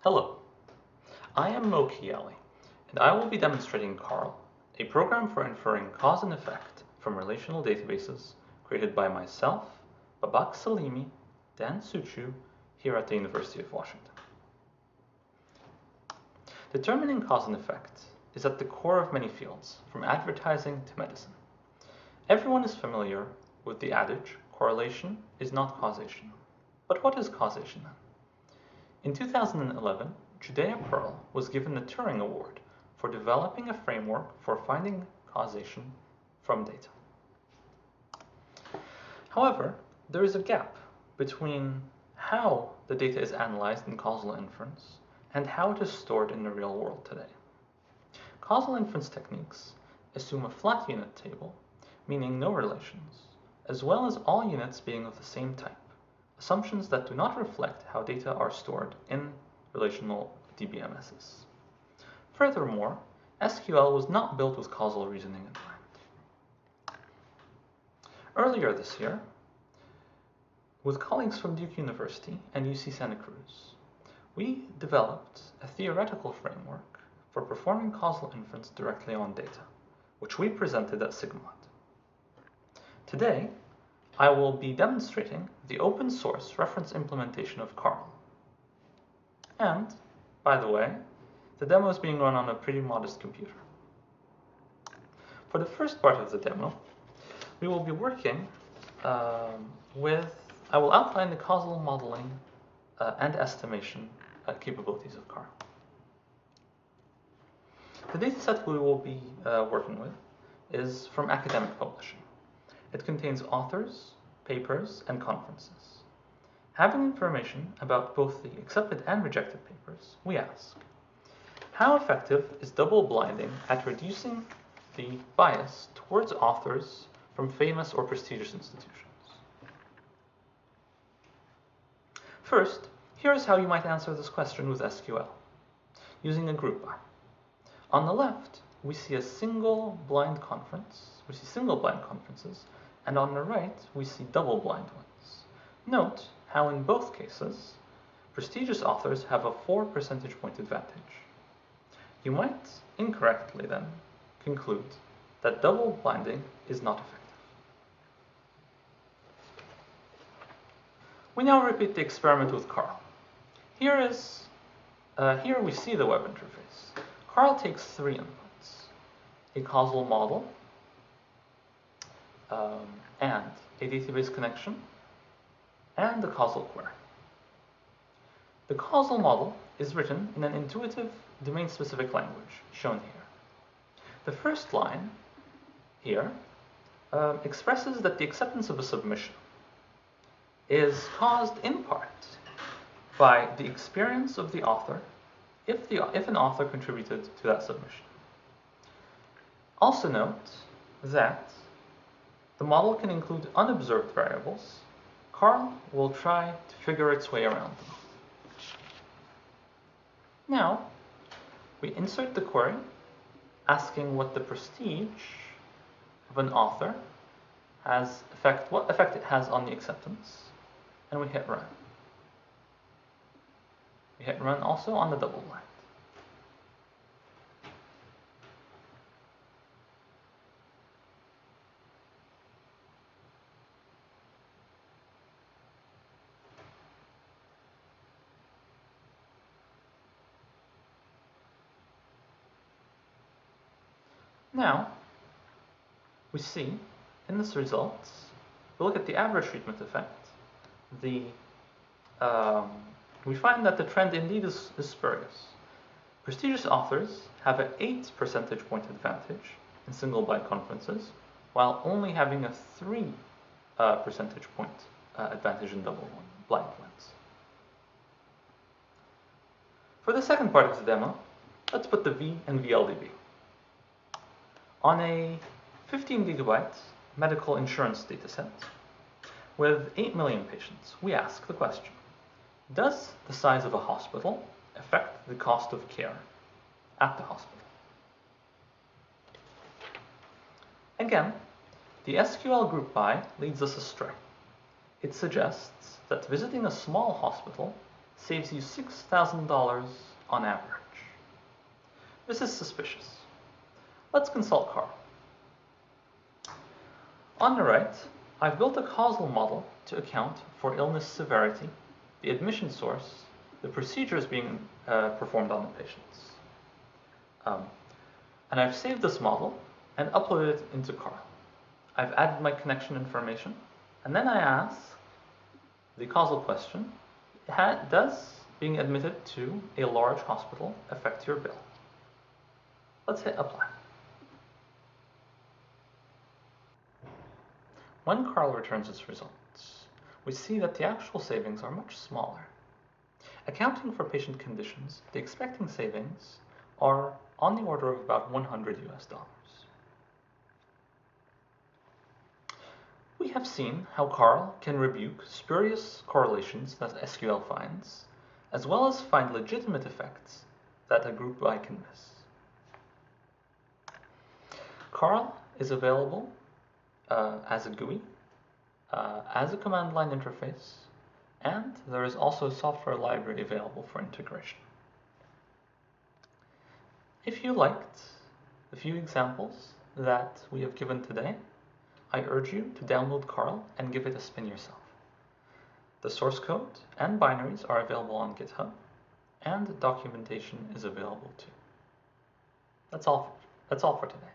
Hello, I am Mo Chiali, and I will be demonstrating CaRL, a program for inferring cause and effect from relational databases created by myself, Babak Salimi, Dan Suchu, here at the University of Washington. Determining cause and effect is at the core of many fields, from advertising to medicine. Everyone is familiar with the adage, correlation is not causation. But what is causation then? In 2011, Judea Pearl was given the Turing Award for developing a framework for finding causation from data. However, there is a gap between how the data is analyzed in causal inference and how it is stored in the real world today. Causal inference techniques assume a flat unit table, meaning no relations, as well as all units being of the same type, assumptions that do not reflect how data are stored in relational DBMSs. Furthermore, SQL was not built with causal reasoning in mind. Earlier this year, with colleagues from Duke University and UC Santa Cruz, we developed a theoretical framework for performing causal inference directly on data, which we presented at SIGMOD. Today, I will be demonstrating the open source reference implementation of CaRL. And, by the way, the demo is being run on a pretty modest computer. For the first part of the demo, we will be working I will outline the causal modeling and estimation capabilities of CaRL. The dataset we will be working with is from academic publishing. It contains authors, papers, and conferences. Having information about both the accepted and rejected papers, we ask, how effective is double blinding at reducing the bias towards authors from famous or prestigious institutions? First, here is how you might answer this question with SQL, using a group by. On the left, we see single blind conferences, and on the right, we see double blind ones. Note how in both cases, prestigious authors have a 4 percentage point advantage. You might incorrectly then conclude that double blinding is not effective. We now repeat the experiment with CaRL. Here we see the web interface. CaRL takes 3 inputs, a causal model, and a database connection, and a causal query. The causal model is written in an intuitive domain-specific language, shown here. The first line here expresses that the acceptance of a submission is caused in part by the experience of the author if an author contributed to that submission. Also note that the model can include unobserved variables. CaRL will try to figure its way around them. Now, we insert the query asking what the prestige of an author what effect it has on the acceptance, and we hit run. We hit run also on the double blind. Now, we see in this result, we look at the average treatment effect. We find that the trend indeed is spurious. Prestigious authors have an 8 percentage point advantage in single blind conferences, while only having a 3 percentage point advantage in double blind ones. For the second part of the demo, let's put the V and VLDB. On a 15 gigabyte medical insurance dataset with 8 million patients, we ask the question, does the size of a hospital affect the cost of care at the hospital? Again, the SQL group by leads us astray. It suggests that visiting a small hospital saves you $6,000 on average. This is suspicious. Let's consult CaRL. On the right, I've built a causal model to account for illness severity, the admission source, the procedures being performed on the patients. And I've saved this model and uploaded it into CaRL. I've added my connection information, and then I ask the causal question, does being admitted to a large hospital affect your bill? Let's hit apply. When CaRL returns its results, we see that the actual savings are much smaller. Accounting for patient conditions, the expected savings are on the order of about $100 US. We have seen how CaRL can rebuke spurious correlations that SQL finds, as well as find legitimate effects that a group by can miss. CaRL is available as a GUI, as a command line interface, and there is also a software library available for integration. If you liked the few examples that we have given today, I urge you to download CaRL and give it a spin yourself. The source code and binaries are available on GitHub, and documentation is available too. That's all for today.